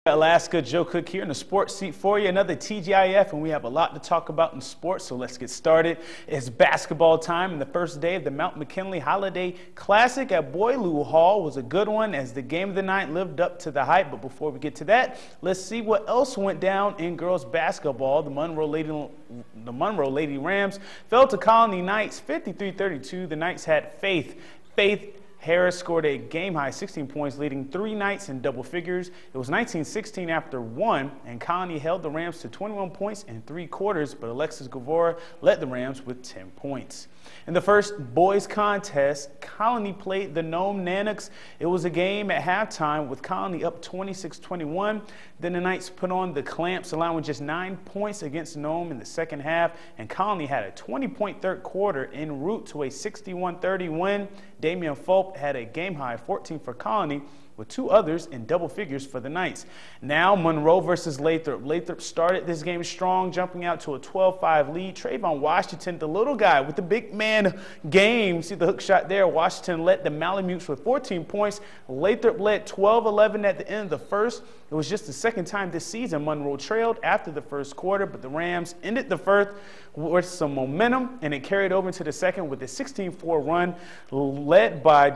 Alaska, Joe Cook here in the sports seat for you. Another TGIF, and we have a lot to talk about in sports, so let's get started. It's basketball time, and the first day of the Mount McKinley Holiday Classic at Boileau Hall was a good one as the game of the night lived up to the hype. But before we get to that, let's see what else went down in girls basketball. The Monroe Lady Rams fell to Colony Knights 53-32. The Knights had Faith Harris scored a game-high 16 points, leading 3 Knights in double figures. It was 19-16 after 1, and Colony held the Rams to 21 points in 3 quarters, but Alexis Guevara led the Rams with 10 points. In the first boys contest, Colony played the Nome Nanooks. It was a game at halftime with Colony up 26-21. Then the Knights put on the clamps, allowing just 9 points against Nome in the second half, and Colony had a 20-point third quarter en route to a 61-30 win. Damian Fulp had a game-high 14 for Colony, with 2 others in double figures for the Knights. Now Monroe versus Lathrop. Lathrop started this game strong, jumping out to a 12-5 lead. Trayvon Washington, the little guy with the big man game. See the hook shot there. Washington led the Malamutes with 14 points. Lathrop led 12-11 at the end of the first. It was just the second time this season Monroe trailed after the first quarter, but the Rams ended the first with some momentum, and it carried over into the second with a 16-4 run led by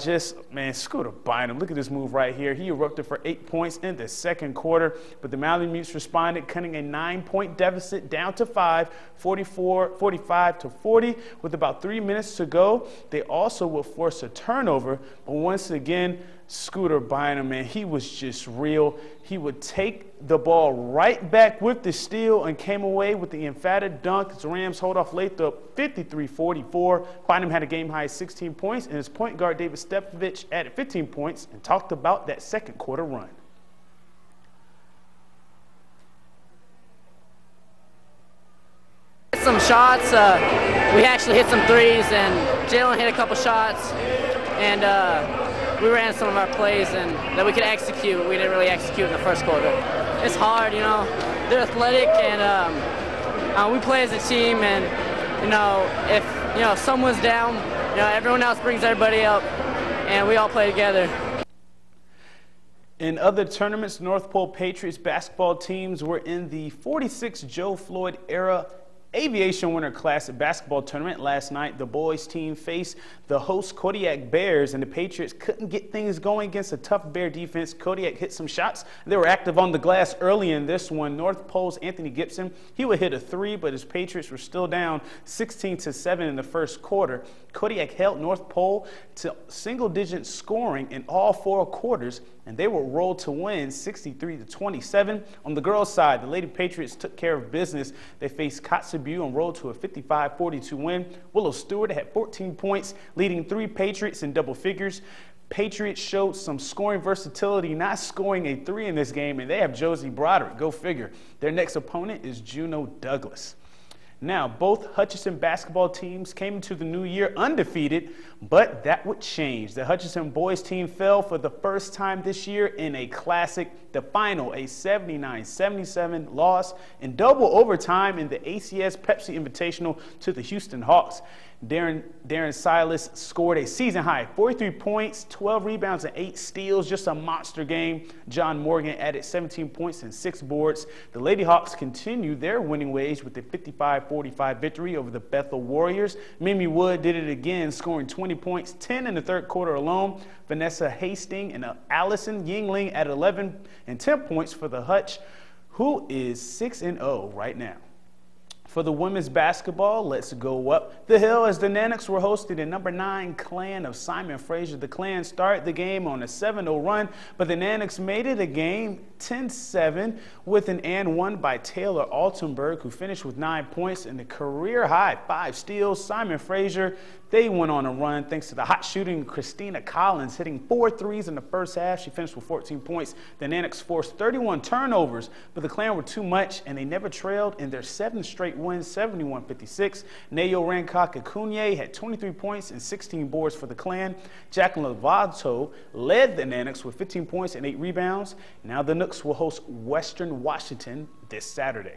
Scooter Bynum. Look at this move right here. He erupted for 8 points in the second quarter, but the Malamutes responded, cutting a 9-point deficit down to 5, 45-40. With about 3 minutes to go, they also would force a turnover, but once again, Scooter Bynum, man, he was just real. He would take the ball right back with the steal and came away with the emphatic dunk. The Rams hold off Lathrop 53-44. Bynum had a game-high 16 points, and his point guard David Stefovich added 15 points and talked about that second quarter run. Some shots. We actually hit some threes, and Jalen hit a couple shots, and we ran some of our plays and that we could execute. We didn't really execute in the first quarter. It's hard, you know. They're athletic, and we play as a team. And if someone's down, everyone else brings everybody up, and we all play together. In other tournaments, North Pole Patriots basketball teams were in the 46 Joe Floyd era Aviation Winter Classic basketball tournament. Last night, the boys team faced the host Kodiak Bears, and the Patriots couldn't get things going against a tough Bear defense. Kodiak hit some shots. They were active on the glass early in this one. North Pole's Anthony Gibson, he would hit a 3, but his Patriots were still down 16-7 in the first quarter. Kodiak held North Pole to single-digit scoring in all 4 quarters, and they were rolled to win 63-27. On the girls' side, the Lady Patriots took care of business. They faced Kotzebue and rolled to a 55-42 win. Willow Stewart had 14 points, leading 3 Patriots in double figures. Patriots showed some scoring versatility, not scoring a 3 in this game, and they have Josie Broderick. Go figure. Their next opponent is Juno Douglas. Now, both Hutchinson basketball teams came into the new year undefeated, but that would change. The Hutchinson boys team fell for the first time this year in a classic, the final, a 79-77 loss in double overtime in the ACS Pepsi Invitational to the Houston Hawks. Darren Silas scored a season-high 43 points, 12 rebounds, and 8 steals. Just a monster game. John Morgan added 17 points and 6 boards. The Lady Hawks continued their winning ways with a 55-45 victory over the Bethel Warriors. Mimi Wood did it again, scoring 20 points, 10 in the third quarter alone. Vanessa Hastings and Allison Yingling added 11 and 10 points for the Hutch, who is 6-0 right now. For the women's basketball, let's go up the hill as the Nanooks were hosting the number 9 Clan of Simon Fraser. The Clan started the game on a 7-0 run, but the Nanooks made it a game 10-7 with an and 1 by Taylor Altenberg, who finished with 9 points and a career-high 5 steals. Simon Fraser, they went on a run thanks to the hot shooting Christina Collins hitting 4 threes in the first half. She finished with 14 points. The Nanooks forced 31 turnovers, but the Clan were too much, and they never trailed in their 7 straight wins, 71-56. Nayo Rancock Acuna had 23 points and 16 boards for the Clan. Jacqueline Lovato led the Nanooks with 15 points and 8 rebounds. Now the Nooks will host Western Washington this Saturday.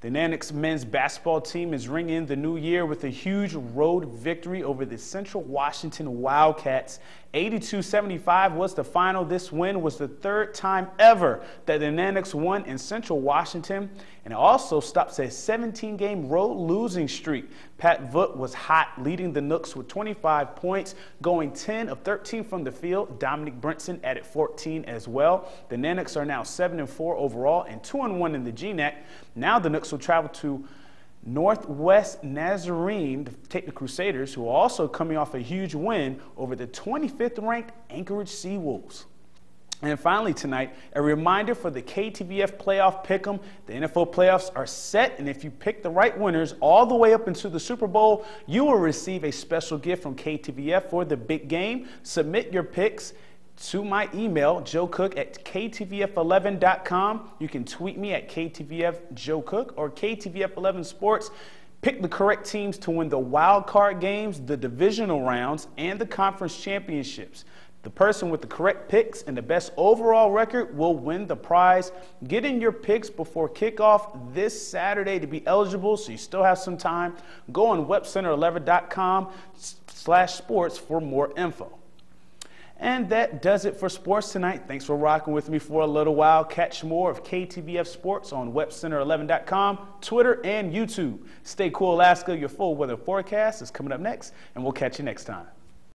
The Nanooks men's basketball team is ringing the new year with a huge road victory over the Central Washington Wildcats, 82-75 was the final. This win was the third time ever that the Nanooks won in Central Washington, and it also stops a 17-game road losing streak. Pat Vogt was hot, leading the Nooks with 25 points, going 10 of 13 from the field. Dominic Brinson added 14 as well. The Nanooks are now 7-4 overall and 2-1 in the GNAC. Now the Nooks will travel to Northwest Nazarene to take the Crusaders, who are also coming off a huge win over the 25th-ranked Anchorage Seawolves. And finally tonight, a reminder for the KTVF Playoff Pick'em. The NFL playoffs are set, and if you pick the right winners all the way up into the Super Bowl, you will receive a special gift from KTVF for the big game. Submit your picks to my email, joecook@ktvf11.com. You can tweet me at KTVFJoeCook or KTVF11 Sports. Pick the correct teams to win the wild card games, the divisional rounds, and the conference championships. The person with the correct picks and the best overall record will win the prize. Get in your picks before kickoff this Saturday to be eligible, so you still have some time. Go on webcenter11.com/sports for more info. And that does it for sports tonight. Thanks for rocking with me for a little while. Catch more of KTVF Sports on webcenter11.com, Twitter, and YouTube. Stay cool, Alaska. Your full weather forecast is coming up next, and we'll catch you next time.